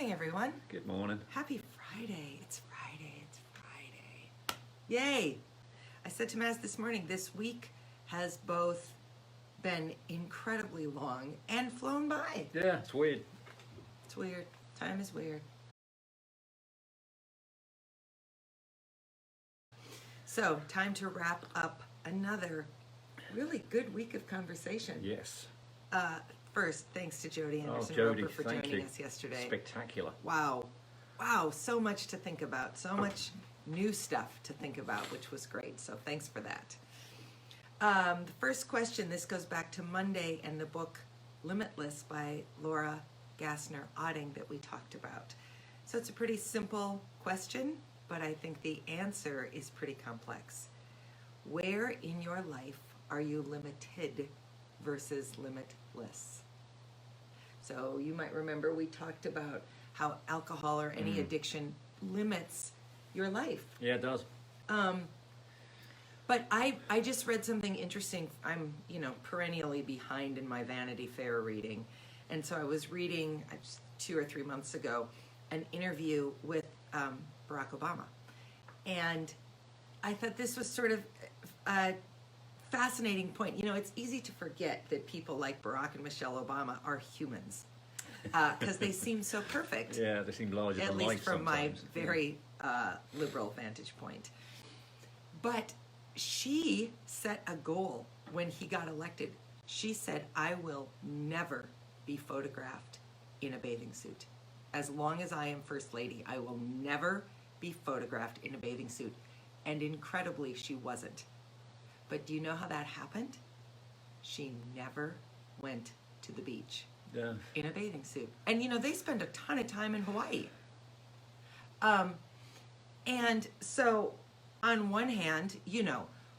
morning, everyone. Good morning. Happy Friday. It's Friday. It's Friday. Yay. I said to Maz this morning, this week has both been incredibly long and flown by. Yeah, it's weird. It's weird. Time is weird. So, time to wrap up another really good week of conversation. Yes. First, thanks to Jody Anderson Jody, Roper for thank joining you. us yesterday. Spectacular. Wow, so much to think about, so much new stuff to think about, which was great, so thanks for that. The first question, this goes back to Monday and the book Limitless by Laura Gassner-Otting that we talked about. So it's a pretty simple question, but I think the answer is pretty complex. Where in your life are you limited versus limitless? So you might remember we talked about how alcohol or any addiction limits your life. Yeah, it does. But I just read something interesting. I'm, perennially behind in my Vanity Fair reading. And so I was reading 2 or 3 months ago an interview with Barack Obama. And I thought this was sort of a fascinating point. It's easy to forget that people like Barack and Michelle Obama are humans because they seem so perfect. Yeah, they seem larger than life. At least from sometimes. my very liberal vantage point. But she set a goal when he got elected. She said, I will never be photographed in a bathing suit. As long as I am First Lady, I will never be photographed in a bathing suit. And incredibly, she wasn't. But do you know how that happened? She never went to the beach in a bathing suit. And they spend a ton of time in Hawaii. And so on one hand,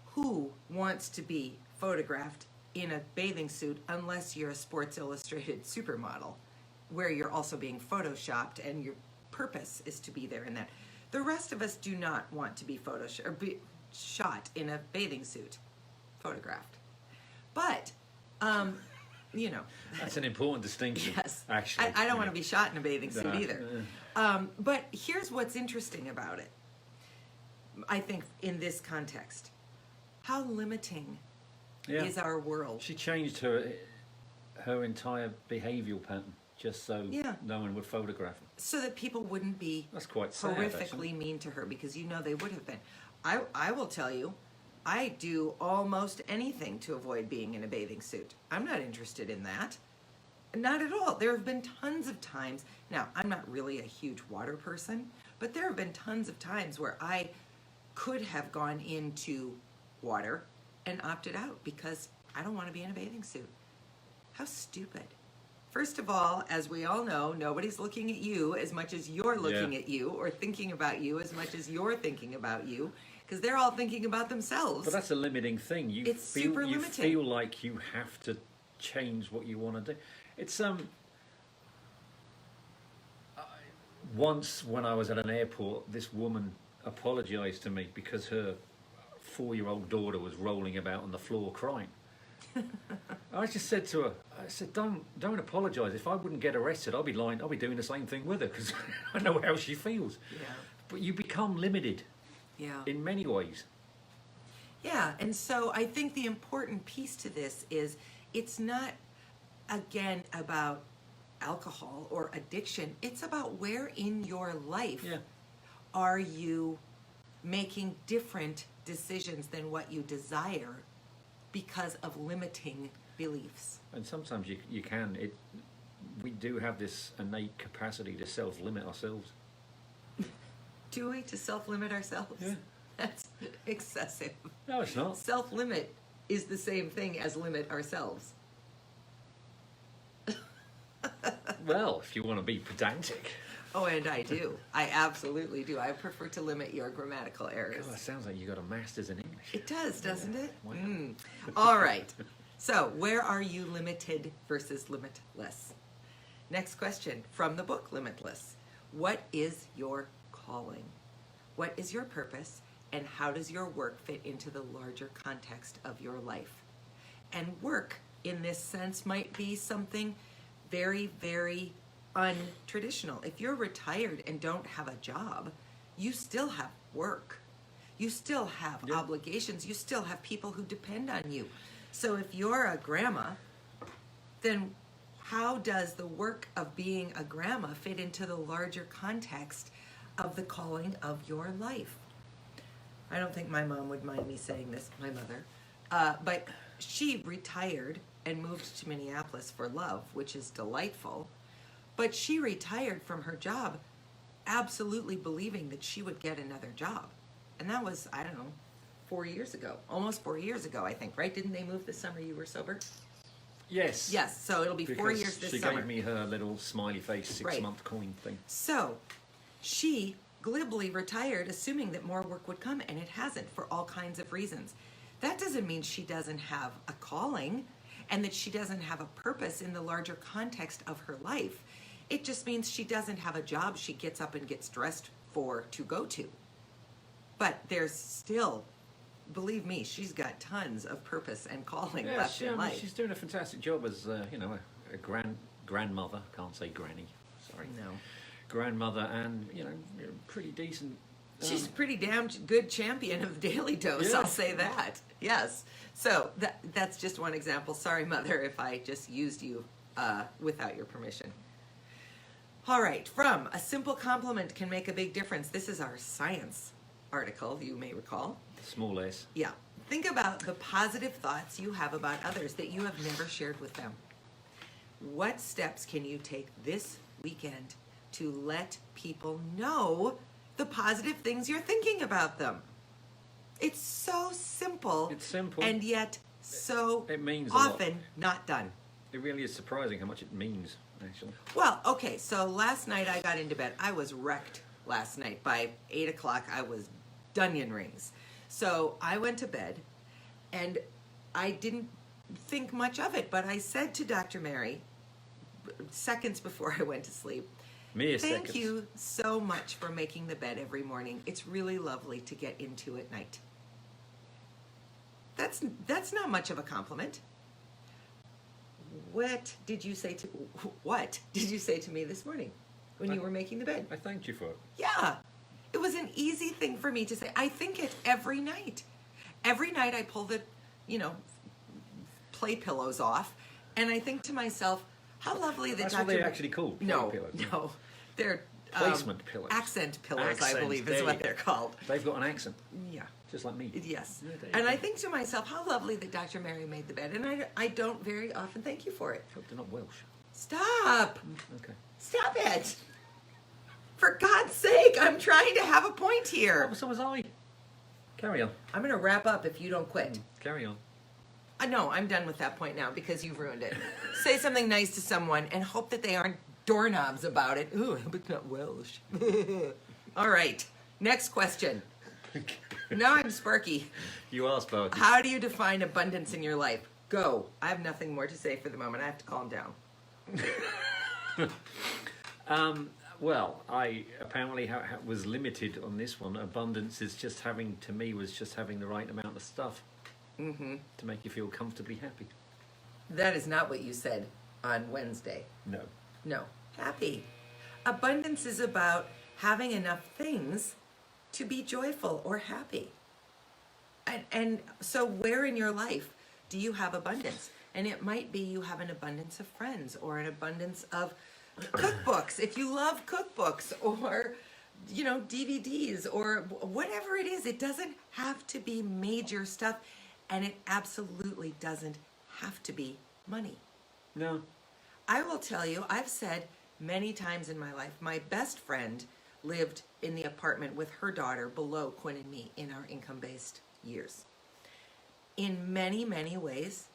who wants to be photographed in a bathing suit unless you're a Sports Illustrated supermodel, where you're also being photoshopped and your purpose is to be there in that. The rest of us do not want to be shot in a bathing suit, photographed. But, That's an important distinction. Yes. Actually. I don't want to be shot in a bathing suit either. Yeah. But here's what's interesting about it, I think, in this context. How limiting is our world? She changed her entire behavioural pattern just so no one would photograph her. So that people wouldn't be That's quite sad, horrifically actually. mean to her, because they would have been. I will tell you, I do almost anything to avoid being in a bathing suit. I'm not interested in that. Not at all. There have been tons of times. Now, I'm not really a huge water person, but there have been tons of times where I could have gone into water and opted out because I don't want to be in a bathing suit. How stupid. First of all, as we all know, nobody's looking at you as much as you're looking at you, or thinking about you as much as you're thinking about you, because they're all thinking about themselves. But that's a limiting thing. It's super limiting. You feel like you have to change what you want to do. It's once when I was at an airport, this woman apologized to me because her 4-year-old daughter was rolling about on the floor crying. I just said to her, I said, don't apologize. If I wouldn't get arrested, I'll be doing the same thing with her, because I know how she feels. Yeah. But you become limited in many ways. Yeah, and so I think the important piece to this is it's not, again, about alcohol or addiction. It's about where in your life are you making different decisions than what you desire because of limiting beliefs. And sometimes you can. We do have this innate capacity to self-limit ourselves. Do we? To self-limit ourselves? Yeah. That's excessive. No, it's not. Self-limit is the same thing as limit ourselves. Well, if you want to be pedantic. Oh, and I do. I absolutely do. I prefer to limit your grammatical errors. God, it sounds like you got a master's in English. It does, doesn't it? Wow. All right. So, where are you limited versus limitless? Next question from the book Limitless. What is your calling? What is your purpose? And how does your work fit into the larger context of your life? And work, in this sense, might be something very, very untraditional. If you're retired and don't have a job, you still have work. You still have Yeah. obligations. You still have people who depend on you. So if you're a grandma, then how does the work of being a grandma fit into the larger context of the calling of your life? I don't think my mom would mind me saying this, my mother, but she retired and moved to Minneapolis for love, which is delightful. But she retired from her job absolutely believing that she would get another job. And that was, I don't know, 4 years ago. Almost 4 years ago, I think, right? Didn't they move the summer you were sober? Yes. Yes, so it'll be 4 years this she summer. gave me her little smiley face 6-month coin thing. So she glibly retired assuming that more work would come, and it hasn't for all kinds of reasons. That doesn't mean she doesn't have a calling and that she doesn't have a purpose in the larger context of her life. It just means she doesn't have a job she gets up and gets dressed for to go to. But there's still, believe me, she's got tons of purpose and calling left in life. She's doing a fantastic job as a grandmother. Can't say granny. Sorry. No. Grandmother, and pretty decent. She's a pretty damn good champion of the Daily Dose, Yeah. I'll say that. Yes. So that's just one example. Sorry, Mother, if I just used you without your permission. All right. From a simple compliment can make a big difference. This is our science article, you may recall. Small s. Yeah. Think about the positive thoughts you have about others that you have never shared with them. What steps can you take this weekend to let people know the positive things you're thinking about them? It's so simple. It's simple. And yet so It means a lot. often not done. It really is surprising how much it means, actually. Well, okay, so last night I got into bed. I was wrecked last night. By 8 o'clock, I was dunion rings. So I went to bed, and I didn't think much of it, but I said to Dr. Mary, seconds before I went to sleep, Mere thank seconds. you so much for making the bed every morning. It's really lovely to get into at night. That's not much of a compliment. What did you say to me this morning when you were making the bed? I thanked you for it. Yeah. It was an easy thing for me to say. I think it every night. Every night I pull the, play pillows off, and I think to myself, how lovely that That's Dr. what they're actually called. No, play pillows. no. They're Placement pillows. Accent pillows, Accent, I believe, there is you what go. they're called. They've got an accent, Yeah. just like me. Yes. Yeah, there you And go. I think to myself, how lovely that Dr. Mary made the bed. And I don't very often thank you for it. Hope they're not Welsh. Stop. Okay. Stop it. For God's sake, I'm trying to have a point here. Oh, so was I. Carry on. I'm going to wrap up if you don't quit. Carry on. No, I'm done with that point now because you've ruined it. Say something nice to someone and hope that they aren't doorknobs about it. Ooh, but not Welsh. All right. Next question. Now I'm Sparky. You are Sparky. How do you define abundance in your life? Go. I have nothing more to say for the moment. I have to calm down. Well, I apparently was limited on this one. Abundance is just having, to me, was just having the right amount of stuff to make you feel comfortably happy. That is not what you said on Wednesday. No. No. Happy. Abundance is about having enough things to be joyful or happy. And so where in your life do you have abundance? And it might be you have an abundance of friends or an abundance of cookbooks, if you love cookbooks, or DVDs, or whatever it is. It doesn't have to be major stuff, and it absolutely doesn't have to be money. No. I will tell you, I've said many times in my life, my best friend lived in the apartment with her daughter below Quinn and me in our income-based years. In many, many ways,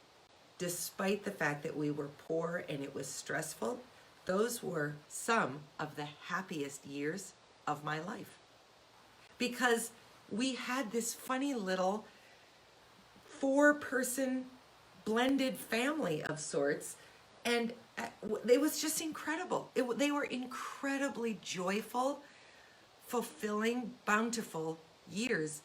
despite the fact that we were poor and it was stressful, those were some of the happiest years of my life. Because we had this funny little 4-person blended family of sorts, and it was just incredible. They were incredibly joyful, fulfilling, bountiful years,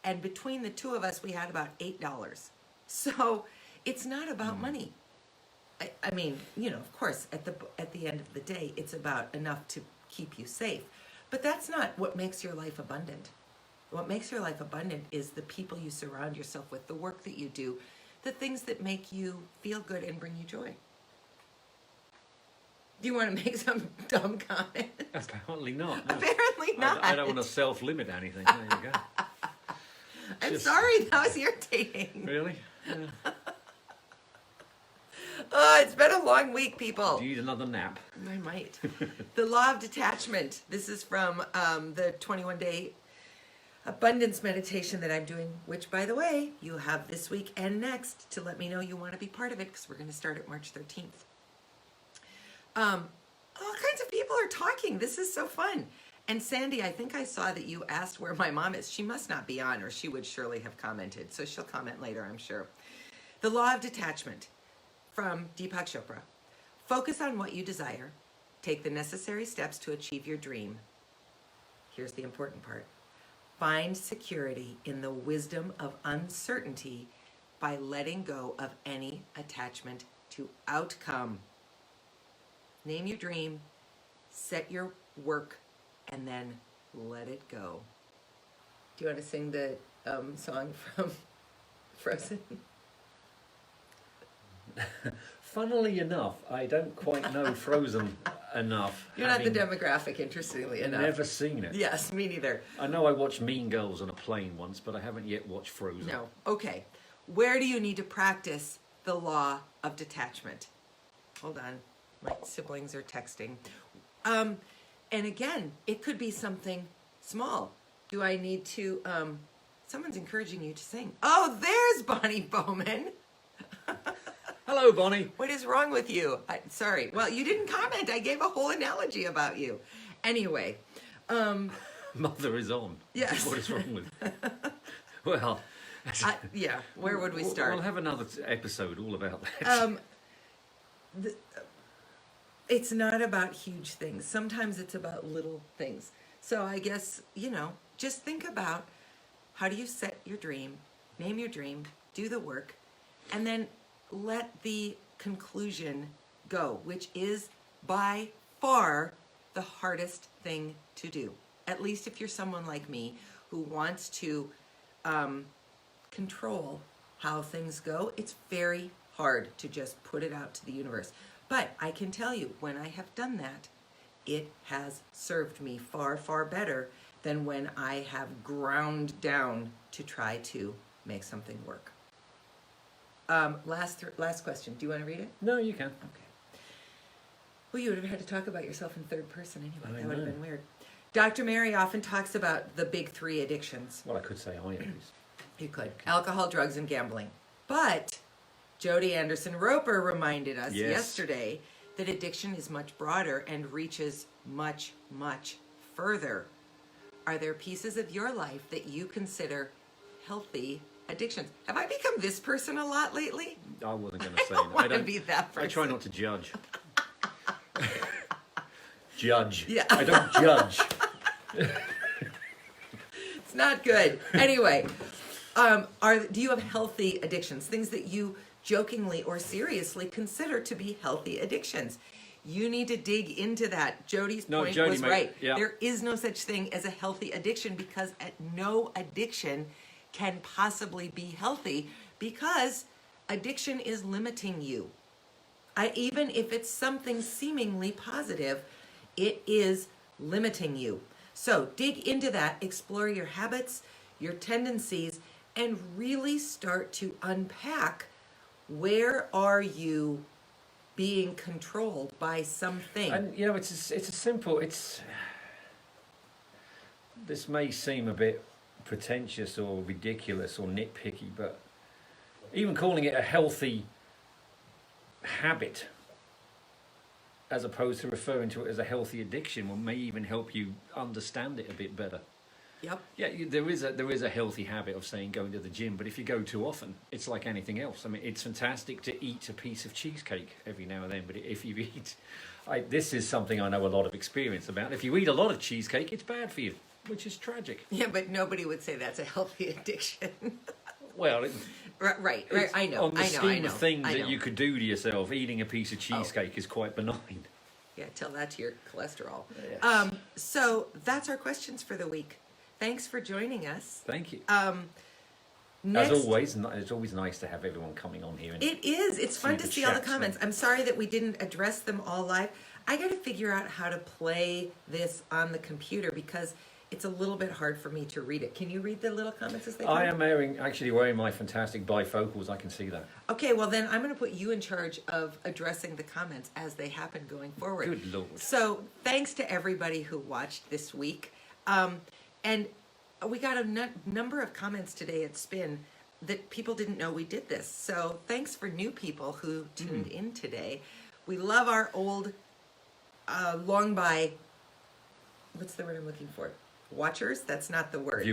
and between the two of us, we had about $8. So it's not about money. I mean, of course, at the end of the day, it's about enough to keep you safe. But that's not what makes your life abundant. What makes your life abundant is the people you surround yourself with, the work that you do, the things that make you feel good and bring you joy. Do you want to make some dumb comment? Apparently not. No. Apparently not. I don't want to self-limit anything. There you go. I'm sorry, that was irritating. Really? Yeah. Oh, it's been a long week, people. Do you need another nap? I might. The Law of Detachment. This is from the 21-day abundance meditation that I'm doing, which, by the way, you have this week and next to let me know you want to be part of it, because we're going to start at March 13th. All kinds of people are talking. This is so fun. And Sandy, I think I saw that you asked where my mom is. She must not be on, or she would surely have commented. So she'll comment later, I'm sure. The Law of Detachment from Deepak Chopra. Focus on what you desire. Take the necessary steps to achieve your dream. Here's the important part. Find security in the wisdom of uncertainty by letting go of any attachment to outcome. Name your dream, set your work, and then let it go. Do you want to sing the song from Frozen? Funnily enough, I don't quite know Frozen enough. You're not the demographic, interestingly enough. Never seen it. Yes, me neither. I know I watched Mean Girls on a plane once, but I haven't yet watched Frozen. No. Okay. Where do you need to practice the law of detachment? Hold on. My siblings are texting. And again, it could be something small. Do I need to, someone's encouraging you to sing. Oh, there's Bonnie Bowman. Hello, Bonnie. What is wrong with you? Sorry. Well, you didn't comment. I gave a whole analogy about you. Anyway. Mother is on. Yes. What is wrong with Well. Yeah, where would we start? We'll have another episode all about that. It's not about huge things. Sometimes it's about little things. So I guess, just think about, how do you set your dream, name your dream, do the work, and then let the conclusion go, which is by far the hardest thing to do. At least if you're someone like me who wants to control how things go, it's very hard to just put it out to the universe. But I can tell you, when I have done that, it has served me far, far better than when I have ground down to try to make something work. Last question. Do you want to read it? No, you can. Okay. Well, you would have had to talk about yourself in third person anyway. That would have know. been weird. Dr. Mary often talks about the big three addictions. Well, I could say I at least. You could. Alcohol, drugs, and gambling. But Jody Anderson Roper reminded us yesterday that addiction is much broader and reaches much, much further. Are there pieces of your life that you consider healthy addictions? Have I become this person a lot lately? I wasn't going to say I don't that. want to be that person. I try not to judge. Judge. Yeah. I don't judge. It's not good. Anyway, do you have healthy addictions? Things that you jokingly or seriously consider to be healthy addictions? You need to dig into that. Jody's point was right. Yeah. There is no such thing as a healthy addiction, because no addiction can possibly be healthy, because addiction is limiting you. Even if it's something seemingly positive, it is limiting you. So dig into that, explore your habits, your tendencies, and really start to unpack, where are you being controlled by something? And it's a simple. This may seem a bit pretentious or ridiculous or nitpicky, but even calling it a healthy habit, as opposed to referring to it as a healthy addiction, may even help you understand it a bit better. Yep. Yeah, there is a healthy habit of saying going to the gym, but if you go too often, it's like anything else. I mean, it's fantastic to eat a piece of cheesecake every now and then, but if you eat, this is something I know a lot of experience about. If you eat a lot of cheesecake, it's bad for you, which is tragic. Yeah, but nobody would say that's a healthy addiction. Well, Right. I know. On the I scheme know. of things I that know. you could do to yourself, eating a piece of cheesecake is quite benign. Yeah, tell that to your cholesterol. Yes. So that's our questions for the week. Thanks for joining us. Thank you. Next, As always, it's always nice to have everyone coming on here. And it is. It's fun to the see all the chats, comments. I'm sorry that we didn't address them all live. I got to figure out how to play this on the computer because it's a little bit hard for me to read it. Can you read the little comments as they come? I am actually wearing my fantastic bifocals. I can see that. Okay, well then I'm going to put you in charge of addressing the comments as they happen going forward. Good Lord. So thanks to everybody who watched this week. And we got a number of comments today at Spin that people didn't know we did this. So thanks for new people who tuned in today. We love our old long by, what's the word I'm looking for? Watchers? That's not the word.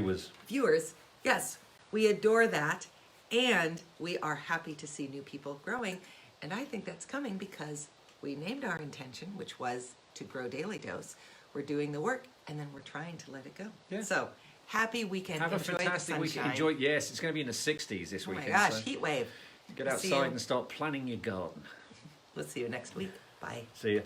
Viewers. Yes, we adore that. And we are happy to see new people growing. And I think that's coming because we named our intention, which was to grow Daily Dose. We're doing the work and then we're trying to let it go. Yeah. So happy weekend. Have a Enjoy fantastic the week. sunshine. Enjoy. Yes, it's going to be in the 60s this Oh my weekend. gosh, so heat wave. get See outside you. and start planning your garden. We'll see you next week. Bye. See you.